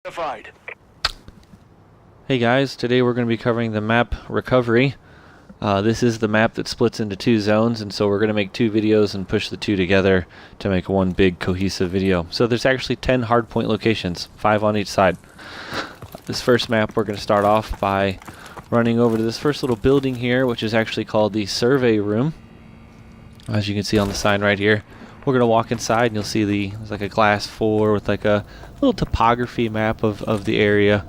Identified. Hey guys, today we're going to be covering the map Recovery. This is the map that splits into two zones, and so we're going to make two videos and push the two together to make one big cohesive video. So there's actually 10 hardpoint locations, 5 on each side. This first map we're going to start off by running over to this first little building here, which is actually called the survey room. As you can see on the sign right here. We're going to walk inside and you'll see there's like a glass floor with like a little topography map of the area.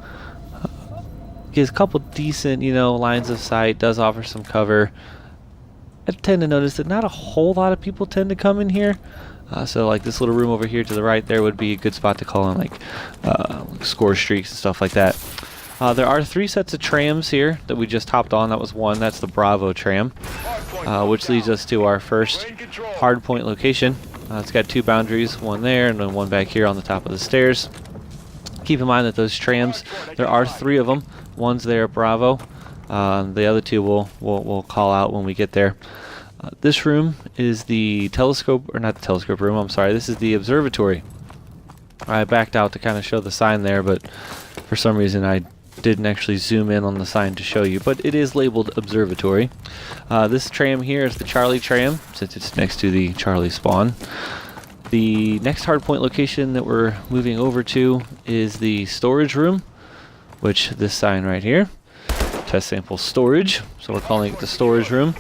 Gives a couple decent, lines of sight, does offer some cover. I tend to notice that not a whole lot of people tend to come in here. So like this little room over here to the right there would be a good spot to call on like score streaks and stuff like that. There are 3 sets of trams here that we just hopped on. That was one. That's the Bravo tram, which leads us to our first hardpoint location. It's got 2 boundaries, one there and then one back here on the top of the stairs. Keep in mind that those trams, there are 3 of them. One's there at Bravo. The other 2 we'll call out when we get there. This room is the telescope, or not the telescope room, I'm sorry. This is the observatory. I backed out to kind of show the sign there, but for some reason I didn't actually zoom in on the sign to show you, but it is labeled observatory. This tram here is the Charlie tram, since it's next to the Charlie spawn. The next hardpoint location that we're moving over to is the storage room, which this sign right here, test sample storage, so we're calling it the storage room.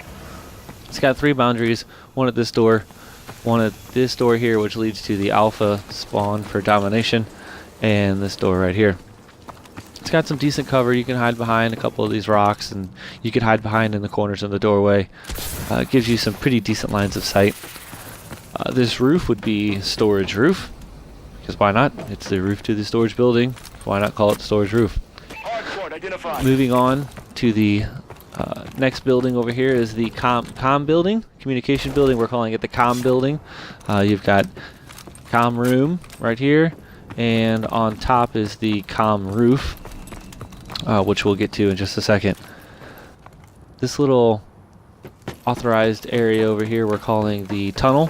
It's got 3 boundaries, one at this door, one at this door here, which leads to the alpha spawn for domination, and this door right here. It's got some decent cover. You can hide behind a couple of these rocks, and you can hide behind in the corners of the doorway. It gives you some pretty decent lines of sight. This roof would be storage roof, because why not? It's the roof to the storage building. Why not call it the storage roof? Moving on to the next building over here is the comm building, communication building. We're calling it the comm building. You've got comm room right here, and on top is the comm roof, which we'll get to in just a second. This little authorized area over here we're calling the tunnel,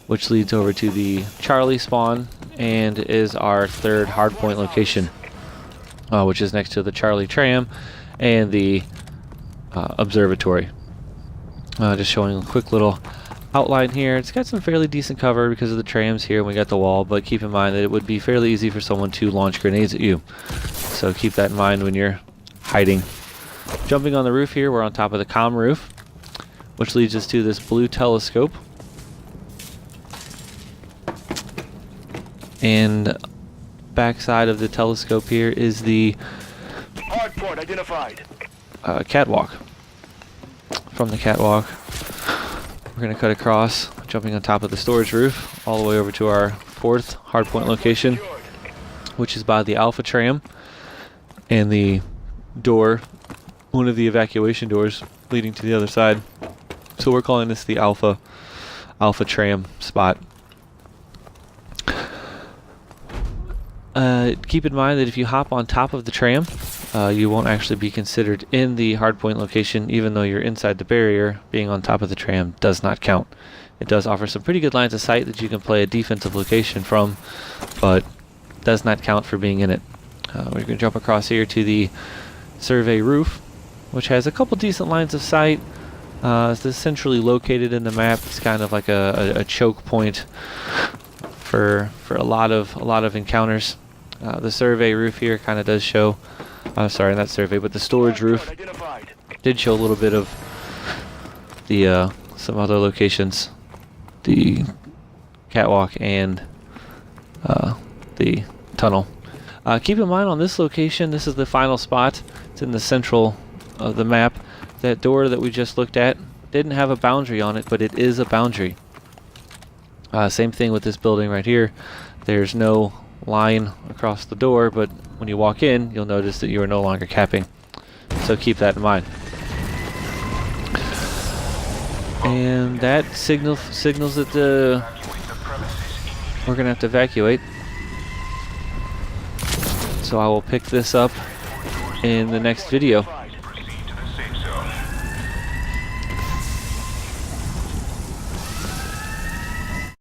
which leads over to the Charlie spawn and is our 3rd hardpoint location, which is next to the Charlie tram and the observatory. Just showing a quick little outline here. It's got some fairly decent cover because of the trams here, and we got the wall, but keep in mind that it would be fairly easy for someone to launch grenades at you. So keep that in mind when you're hiding. Jumping on the roof here, we're on top of the comm roof, which leads us to this blue telescope. And backside of the telescope here is the Hardpoint identified. Catwalk. From the catwalk, we're going to cut across, jumping on top of the storage roof, all the way over to our 4th hardpoint location, which is by the Alpha tram and the door, one of the evacuation doors leading to the other side. So we're calling this the Alpha tram spot. Keep in mind that if you hop on top of the tram, you won't actually be considered in the hardpoint location, even though you're inside the barrier. Being on top of the tram does not count. It does offer some pretty good lines of sight that you can play a defensive location from, but does not count for being in it. We're going to jump across here to the survey roof, which has a couple decent lines of sight. It's centrally located in the map. It's kind of like a choke point for a lot of encounters. The survey roof here kind of does show, sorry, not survey, but the storage roof did show a little bit of the some other locations, the catwalk and the tunnel. Keep in mind on this location, this is the final spot. It's in the central of the map. That door that we just looked at didn't have a boundary on it, but it is a boundary. Same thing with this building right here. There's no line across the door, but when you walk in, you'll notice that you are no longer capping. So keep that in mind. And that signals that we're going to have to evacuate. So I will pick this up in the next video.